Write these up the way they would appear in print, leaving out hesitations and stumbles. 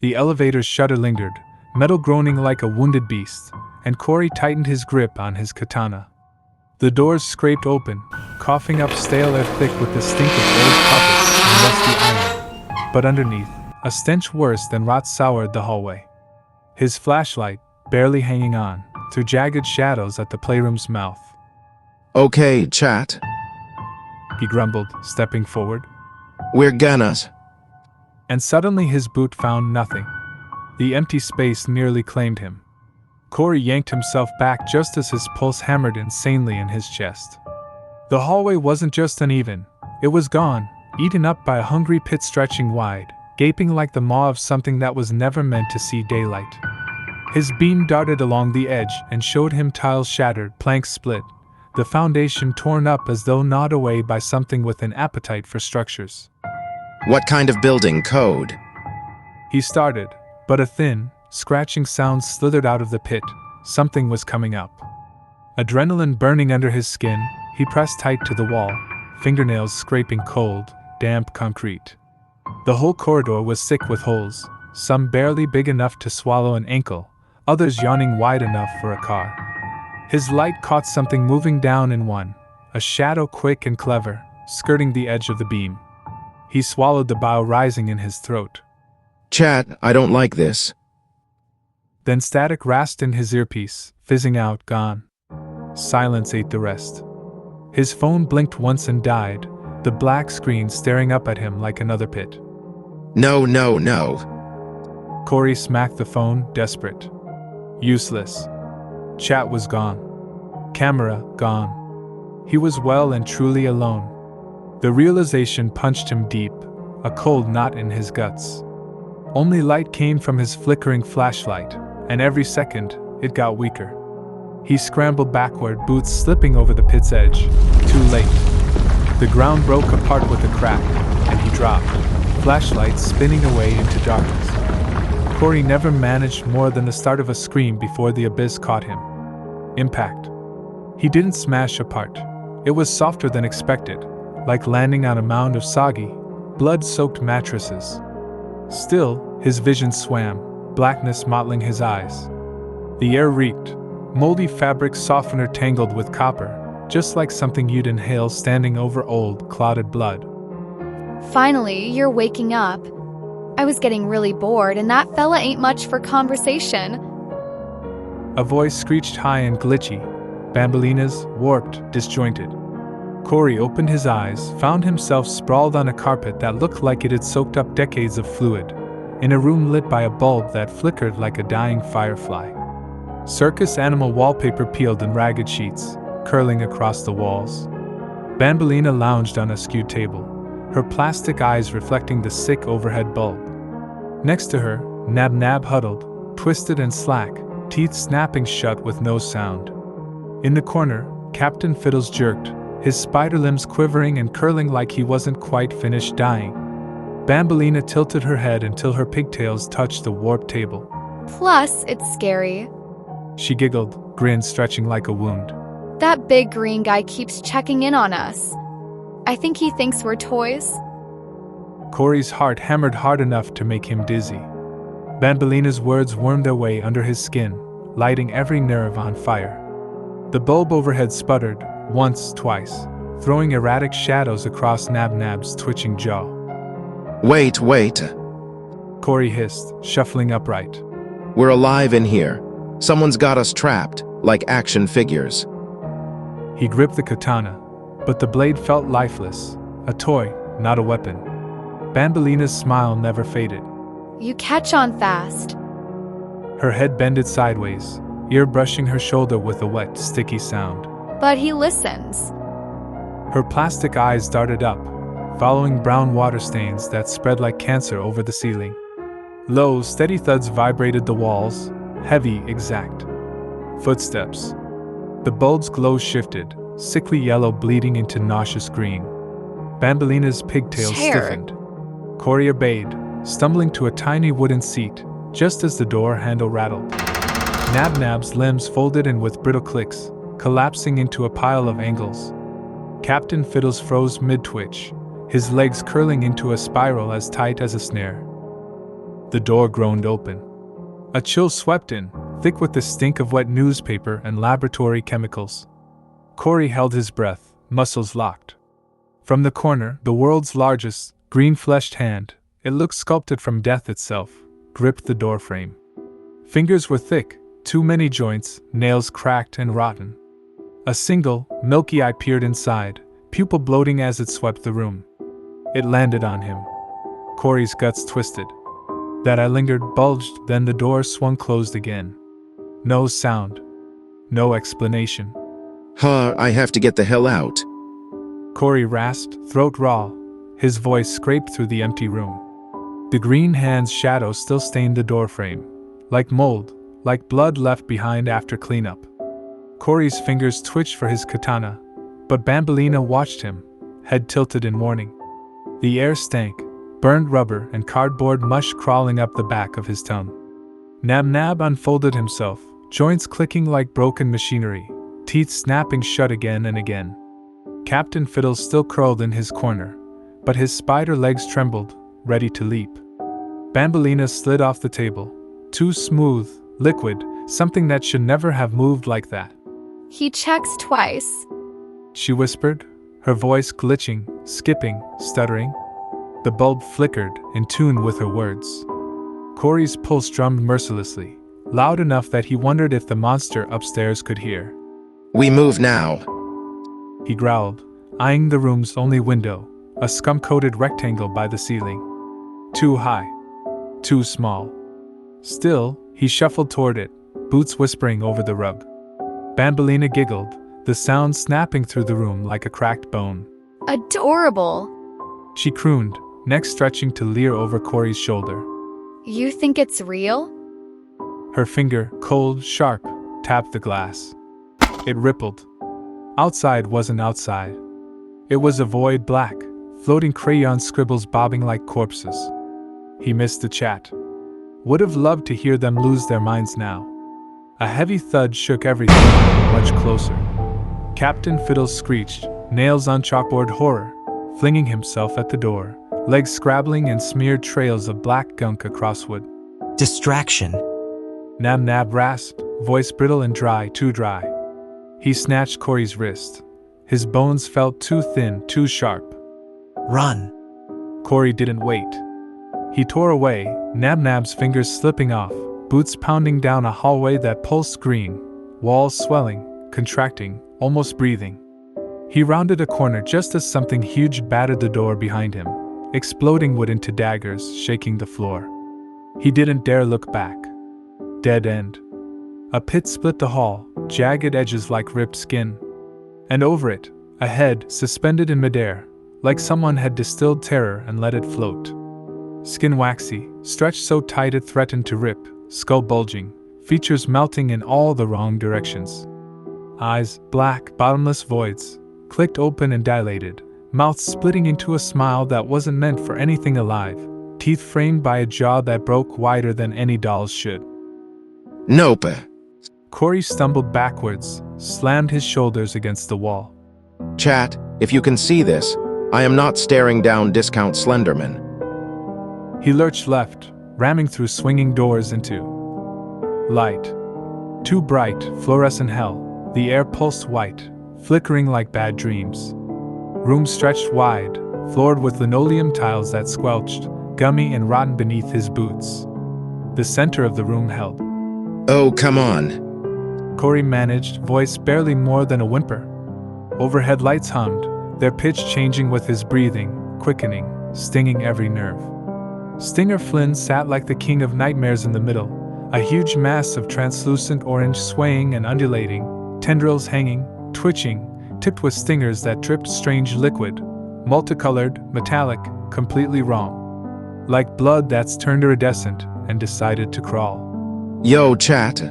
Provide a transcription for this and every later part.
The elevator's shutter lingered, metal groaning like a wounded beast, and Cory tightened his grip on his katana. The doors scraped open, coughing up stale air thick with the stink of old carpets and rusty iron. But underneath, a stench worse than rot soured the hallway. His flashlight, barely hanging on, threw jagged shadows at the playroom's mouth. Okay, chat. He grumbled, stepping forward. We're gonna. And suddenly his boot found nothing. The empty space nearly claimed him. Cory yanked himself back just as his pulse hammered insanely in his chest. The hallway wasn't just uneven, it was gone, eaten up by a hungry pit stretching wide, gaping like the maw of something that was never meant to see daylight. His beam darted along the edge and showed him tiles shattered, planks split, the foundation torn up as though gnawed away by something with an appetite for structures. What kind of building code? He started, but a thin, scratching sound slithered out of the pit. Something was coming up. Adrenaline burning under his skin, he pressed tight to the wall, fingernails scraping cold, damp concrete. The whole corridor was thick with holes, some barely big enough to swallow an ankle, others yawning wide enough for a car. His light caught something moving down in one, a shadow quick and clever, skirting the edge of the beam. He swallowed the bile rising in his throat. Chat, I don't like this. Then static rasped in his earpiece, fizzing out, gone. Silence ate the rest. His phone blinked once and died, the black screen staring up at him like another pit. No, no, no. Cory smacked the phone, desperate. Useless. Chat was gone. Camera, gone. He was well and truly alone. The realization punched him deep, a cold knot in his guts. Only light came from his flickering flashlight, and every second, it got weaker. He scrambled backward, boots slipping over the pit's edge. Too late. The ground broke apart with a crack, and he dropped, flashlight spinning away into darkness. Cory never managed more than the start of a scream before the abyss caught him. Impact. He didn't smash apart. It was softer than expected, like landing on a mound of soggy, blood-soaked mattresses. Still, his vision swam, blackness mottling his eyes. The air reeked, moldy fabric softener tangled with copper, just like something you'd inhale standing over old, clotted blood. Finally, you're waking up. I was getting really bored, and that fella ain't much for conversation. A voice screeched high and glitchy, Banbalina's, warped, disjointed. Cory opened his eyes, found himself sprawled on a carpet that looked like it had soaked up decades of fluid, in a room lit by a bulb that flickered like a dying firefly. Circus animal wallpaper peeled in ragged sheets, curling across the walls. Banbalina lounged on a skewed table, her plastic eyes reflecting the sick overhead bulb. Next to her, Nab huddled, twisted and slack, teeth snapping shut with no sound. In the corner, Captain Fiddles jerked, his spider limbs quivering and curling like he wasn't quite finished dying. Banbalina tilted her head until her pigtails touched the warped table. Plus, it's scary. She giggled, grin stretching like a wound. That big green guy keeps checking in on us. I think he thinks we're toys. Cory's heart hammered hard enough to make him dizzy. Banbalina's words wormed their way under his skin, lighting every nerve on fire. The bulb overhead sputtered, once, twice, throwing erratic shadows across Nab's twitching jaw. Wait. Cory hissed, shuffling upright. We're alive in here. Someone's got us trapped, like action figures. He gripped the katana, but the blade felt lifeless, a toy, not a weapon. Banbalina's smile never faded. You catch on fast. Her head bended sideways, ear brushing her shoulder with a wet, sticky sound. But he listens. Her plastic eyes darted up, following brown water stains that spread like cancer over the ceiling. Low, steady thuds vibrated the walls, heavy, exact. Footsteps. The bulb's glow shifted, sickly yellow bleeding into nauseous green. Banbalina's pigtails stiffened. Cory obeyed, stumbling to a tiny wooden seat, just as the door handle rattled. Nab's limbs folded in with brittle clicks, collapsing into a pile of angles. Captain Fiddles froze mid-twitch, his legs curling into a spiral as tight as a snare. The door groaned open. A chill swept in, thick with the stink of wet newspaper and laboratory chemicals. Cory held his breath, muscles locked. From the corner, the world's largest, green-fleshed hand, it looked sculpted from death itself, gripped the doorframe. Fingers were thick, too many joints, nails cracked and rotten. A single, milky eye peered inside, pupil bloating as it swept the room. It landed on him. Cory's guts twisted. That eye lingered, bulged, then the door swung closed again. No sound. No explanation. I have to get the hell out. Cory rasped, throat raw. His voice scraped through the empty room. The green hand's shadow still stained the doorframe. Like mold, like blood left behind after cleanup. Cory's fingers twitched for his katana, but Banbalina watched him, head tilted in warning. The air stank, burned rubber and cardboard mush crawling up the back of his tongue. Nab unfolded himself, joints clicking like broken machinery, teeth snapping shut again and again. Captain Fiddle still curled in his corner, but his spider legs trembled, ready to leap. Banbalina slid off the table, too smooth, liquid, something that should never have moved like that. He checks twice, She whispered, her voice glitching, skipping, stuttering. The bulb flickered, in tune with her words. Cory's pulse drummed mercilessly, loud enough that he wondered if the monster upstairs could hear. We move now. He growled, eyeing the room's only window, a scum-coated rectangle by the ceiling. Too high. Too small. Still, he shuffled toward it, boots whispering over the rug. Banbalina giggled, the sound snapping through the room like a cracked bone. Adorable. She crooned, neck stretching to leer over Cory's shoulder. You think it's real? Her finger, cold, sharp, tapped the glass. It rippled. Outside wasn't outside. It was a void black, floating crayon scribbles bobbing like corpses. He missed the chat. Would have loved to hear them lose their minds now. A heavy thud shook everything, much closer. Captain Fiddle screeched, nails on chalkboard horror, flinging himself at the door, legs scrabbling and smeared trails of black gunk across wood. Distraction. Nab rasped, voice brittle and dry, too dry. He snatched Cory's wrist. His bones felt too thin, too sharp. Run. Cory didn't wait. He tore away, Nab's fingers slipping off, boots pounding down a hallway that pulsed green, walls swelling, contracting, almost breathing. He rounded a corner just as something huge battered the door behind him, exploding wood into daggers, shaking the floor. He didn't dare look back. Dead end. A pit split the hall, jagged edges like ripped skin. And over it, a head suspended in midair, like someone had distilled terror and let it float. Skin waxy, stretched so tight it threatened to rip, skull bulging, features melting in all the wrong directions. Eyes, black, bottomless voids, clicked open and dilated, mouth splitting into a smile that wasn't meant for anything alive, teeth framed by a jaw that broke wider than any doll's should. Nope. Cory stumbled backwards, slammed his shoulders against the wall. Chat, if you can see this, I am not staring down Discount Slenderman. He lurched left, ramming through swinging doors into light. Too bright, fluorescent hell, the air pulsed white, flickering like bad dreams. Room stretched wide, floored with linoleum tiles that squelched, gummy and rotten beneath his boots. The center of the room held. Oh, come on. Cory managed, voice barely more than a whimper. Overhead lights hummed, their pitch changing with his breathing, quickening, stinging every nerve. Stinger Flynn sat like the king of nightmares in the middle, a huge mass of translucent orange swaying and undulating, tendrils hanging, twitching, tipped with stingers that dripped strange liquid, multicolored, metallic, completely wrong. Like blood that's turned iridescent and decided to crawl. Yo, chat.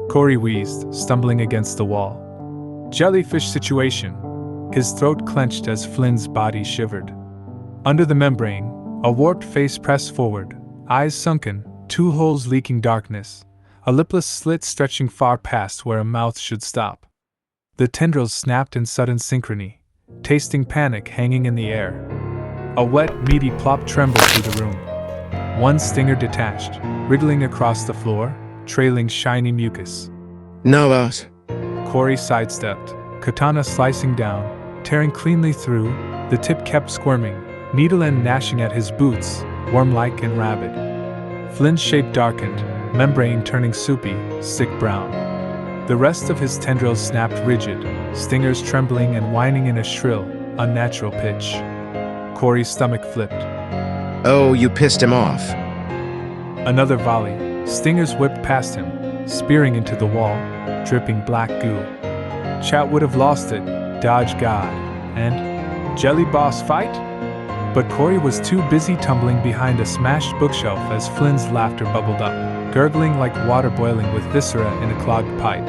Cory wheezed, stumbling against the wall. Jellyfish situation. His throat clenched as Flynn's body shivered. Under the membrane, a warped face pressed forward, eyes sunken, two holes leaking darkness, a lipless slit stretching far past where a mouth should stop. The tendrils snapped in sudden synchrony, tasting panic hanging in the air. A wet, meaty plop trembled through the room. One stinger detached, wriggling across the floor, trailing shiny mucus. No loss. Cory sidestepped, katana slicing down, tearing cleanly through. The tip kept squirming, needle end gnashing at his boots, worm-like and rabid. Flynn's shape darkened, membrane turning soupy, sick brown. The rest of his tendrils snapped rigid, stingers trembling and whining in a shrill, unnatural pitch. Cory's stomach flipped. Oh, you pissed him off. Another volley, stingers whipped past him, spearing into the wall, dripping black goo. Chat would have lost it, dodge God, and jelly boss fight? But Cory was too busy tumbling behind a smashed bookshelf as Flynn's laughter bubbled up, gurgling like water boiling with viscera in a clogged pipe.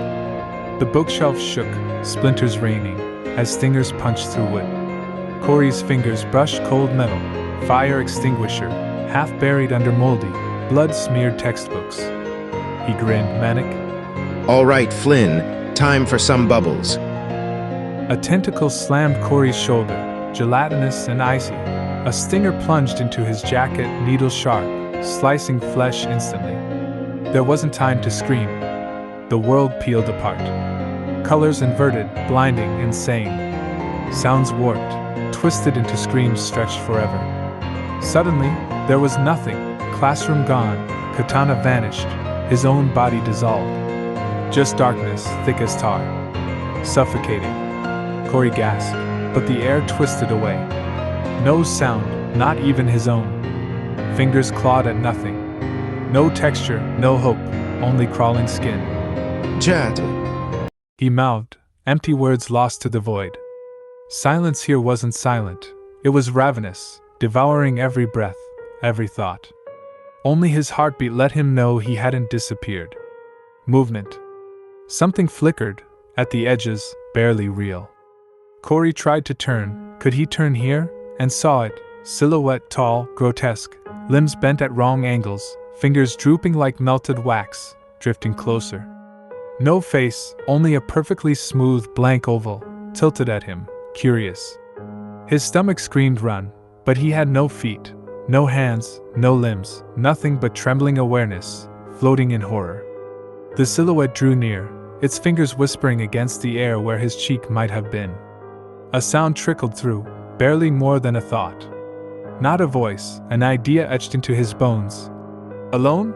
The bookshelf shook, splinters raining, as stingers punched through wood. Cory's fingers brushed cold metal, fire extinguisher, half buried under moldy, blood-smeared textbooks. He grinned, manic. All right, Flynn, time for some bubbles. A tentacle slammed Cory's shoulder, gelatinous and icy. A stinger plunged into his jacket, needle sharp, slicing flesh instantly. There wasn't time to scream. The world peeled apart. Colors inverted, blinding, insane. Sounds warped, twisted into screams stretched forever. Suddenly, there was nothing. Classroom gone, katana vanished, his own body dissolved. Just darkness, thick as tar. Suffocating. Cory gasped, but the air twisted away. No sound, not even his own. Fingers clawed at nothing. No texture, no hope, only crawling skin. Chat. He mouthed, empty words lost to the void. Silence here wasn't silent. It was ravenous, devouring every breath, every thought. Only his heartbeat let him know he hadn't disappeared. Movement. Something flickered, at the edges, barely real. Cory tried to turn. Could he turn here? And saw it, silhouette tall, grotesque, limbs bent at wrong angles, fingers drooping like melted wax, drifting closer. No face, only a perfectly smooth blank oval, tilted at him, curious. His stomach screamed run, but he had no feet, no hands, no limbs, nothing but trembling awareness, floating in horror. The silhouette drew near, its fingers whispering against the air where his cheek might have been. A sound trickled through, barely more than a thought. Not a voice, an idea etched into his bones. Alone?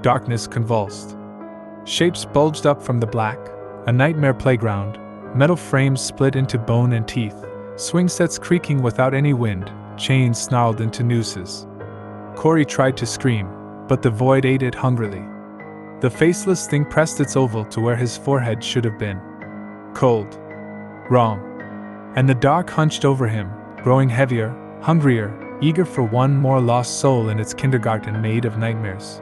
Darkness convulsed. Shapes bulged up from the black, a nightmare playground, metal frames split into bone and teeth, swing sets creaking without any wind, chains snarled into nooses. Cory tried to scream, but the void ate it hungrily. The faceless thing pressed its oval to where his forehead should have been. Cold. Wrong. And the dark hunched over him, growing heavier, hungrier, eager for one more lost soul in its kindergarten made of nightmares.